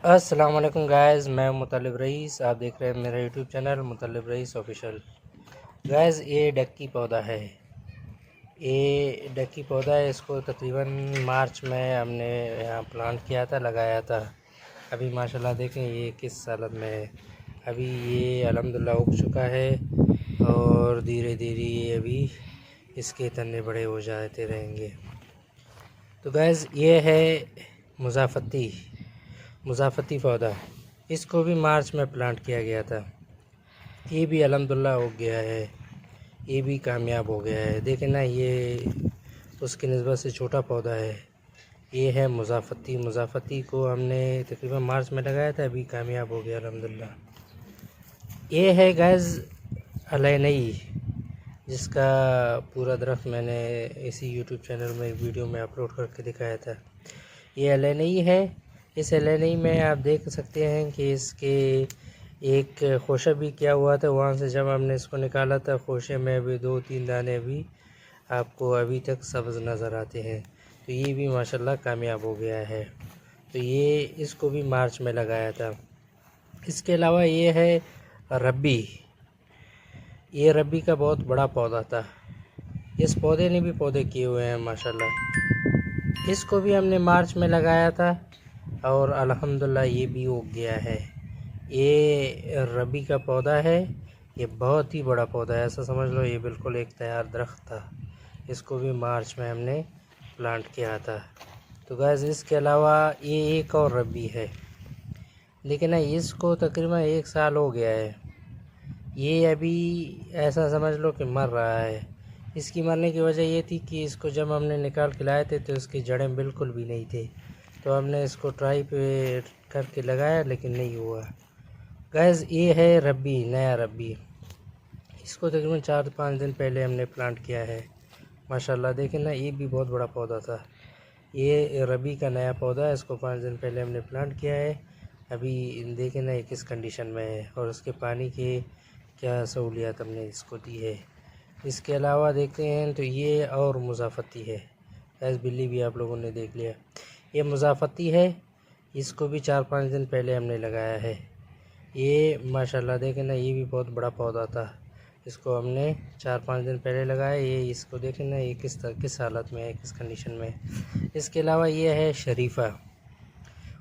अस्सलाम वालेकुम गाइज़, मैं मुतल्लिब रईस। आप देख रहे हैं मेरा YouTube channel मुतल्लिब rice official. Guys ये डक्की पौधा है, ये डक्की पौधा है। इसको तकरीबन मार्च में हमने यहाँ प्लांट किया था, लगाया था। अभी माशाल्लाह देखें ये किस हालत में है। अभी ये अल्हम्दुलिल्लाह उग चुका है और धीरे धीरे ये अभी इसके तने बड़े हो जाते रहेंगे। तो गाइज़ ये है मुज़ाफ़ती मुज़ाफ़ती पौधा। इसको भी मार्च में प्लांट किया गया था। ये भी अल्हम्दुलिल्लाह हो गया है, ये भी कामयाब हो गया है। देखें ना, ये उसकी निस्बत से छोटा पौधा है। ये है मुज़ाफ़ती को हमने तकरीबन मार्च में लगाया था, अभी कामयाब हो गया अल्हम्दुलिल्लाह। ये है गैज़ अलैनई, जिसका पूरा दरख्त मैंने इसी यूट्यूब चैनल में एक वीडियो में अपलोड करके दिखाया था। ये अलैनई है। इस अलैनई में आप देख सकते हैं कि इसके एक खोशा भी किया हुआ था। वहाँ से जब हमने इसको निकाला था, खोशे में अभी 2-3 दाने भी आपको अभी तक सब्ज़ नज़र आते हैं। तो ये भी माशाल्लाह कामयाब हो गया है। तो ये इसको भी मार्च में लगाया था। इसके अलावा ये है रब्बी। ये रब्बी का बहुत बड़ा पौधा था। इस पौधे ने भी पौधे किए हुए हैं माशाल्लाह। इसको भी हमने मार्च में लगाया था और अल्हम्दुलिल्लाह ये भी उग गया है। ये रबी का पौधा है। ये बहुत ही बड़ा पौधा है, ऐसा समझ लो ये बिल्कुल एक तैयार दरख्त था। इसको भी मार्च में हमने प्लांट किया था। तो गैस इसके अलावा ये एक और रबी है, लेकिन इसको तकरीबन 1 साल हो गया है। ये अभी ऐसा समझ लो कि मर रहा है। इसकी मरने की वजह ये थी कि इसको जब हमने निकाल के लाए थे तो इसकी जड़ें बिल्कुल भी नहीं थे। तो हमने इसको ट्राई पे करके लगाया, लेकिन नहीं हुआ। गैस ये है रब्बी, नया रब्बी। इसको तकरीबन 4-5 दिन पहले हमने प्लांट किया है। माशाल्लाह देखें ना, ये भी बहुत बड़ा पौधा था। ये रबी का नया पौधा है। इसको 5 दिन पहले हमने प्लांट किया है। अभी देखें ना ये किस कंडीशन में है और उसके पानी के क्या सहूलियत हमने इसको दी है। इसके अलावा देखते हैं तो ये और मुज़ाफ़ती है। गैस बिल्ली भी आप लोगों ने देख लिया। ये मुज़ाफ़ती है। इसको भी 4-5 दिन पहले हमने लगाया है। ये माशाल्लाह देखें ना, ये भी बहुत बड़ा पौधा था। इसको हमने 4-5 दिन पहले लगाया। ये इसको देखें ना, ये किस हालत में है, किस कंडीशन में है। इसके अलावा ये है शरीफ़ा।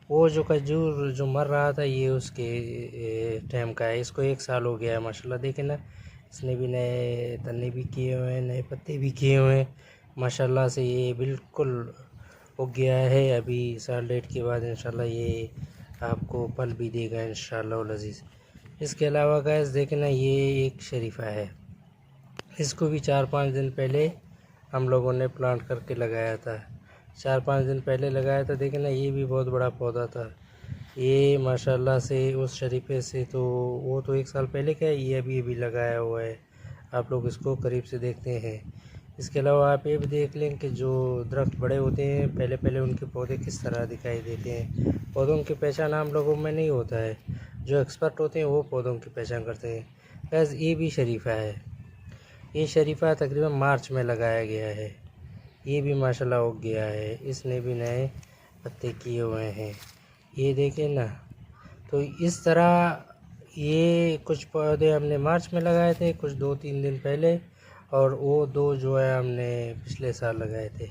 वो जो खजूर जो मर रहा था, ये उसके टाइम का है। इसको 1 साल हो गया है माशाल्लाह देखें ना। इसने भी नए तने भी किए हुए हैं, नए पत्ते भी किए हुए हैं माशाल्लाह से। ये बिल्कुल उग गया है। अभी साल डेढ़ के बाद इंशाल्लाह ये आपको फल भी देगा इंशाल्लाह लजीज़। इसके अलावा गैस देखें ना, ये एक शरीफ़ा है। इसको भी 4-5 दिन पहले हम लोगों ने प्लांट करके लगाया था। 4-5 दिन पहले लगाया था। देखें ना, ये भी बहुत बड़ा पौधा था। ये माशाल्लाह से उस शरीफे से तो वो तो 1 साल पहले का है, ये अभी अभी लगाया हुआ है। आप लोग इसको करीब से देखते हैं। इसके अलावा आप ये भी देख लें कि जो दरख्त बड़े होते हैं, पहले पहले उनके पौधे किस तरह दिखाई देते हैं। पौधों की पहचान आम लोगों में नहीं होता है, जो एक्सपर्ट होते हैं वो पौधों की पहचान करते हैं। बस ये भी शरीफा है। ये शरीफा तकरीबन मार्च में लगाया गया है। ये भी माशाल्लाह उग गया है। इसने भी नए पत्ते किए हुए हैं, ये देखें ना। तो इस तरह ये कुछ पौधे हमने मार्च में लगाए थे, कुछ 2-3 दिन पहले, और वो 2 जो है हमने पिछले साल लगाए थे।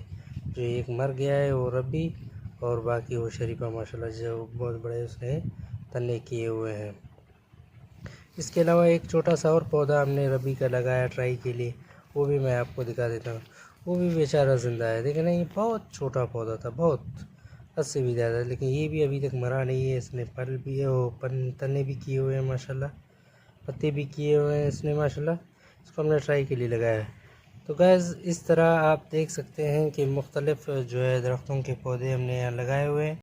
जो एक मर गया है वो रबी, और बाकी वो शरीफा माशाल्लाह जो बहुत बड़े उसने तने किए हुए हैं। इसके अलावा एक छोटा सा और पौधा हमने रबी का लगाया ट्राई के लिए, वो भी मैं आपको दिखा देता हूँ। वो भी बेचारा ज़िंदा है। देखिए ना, ये बहुत छोटा पौधा था, बहुत हद से भी ज़्यादा, लेकिन ये भी अभी तक मरा नहीं है। इसने फल भी है, वो तने भी किए हुए हैं माशाल्लाह, पत्ते भी किए हुए हैं इसने माशाल्लाह। इसको हमने ट्राई के लिए लगाया है। तो गैस इस तरह आप देख सकते हैं कि मुख्तलिफ़ जो है दरख्तों के पौधे हमने यहाँ लगाए हुए हैं।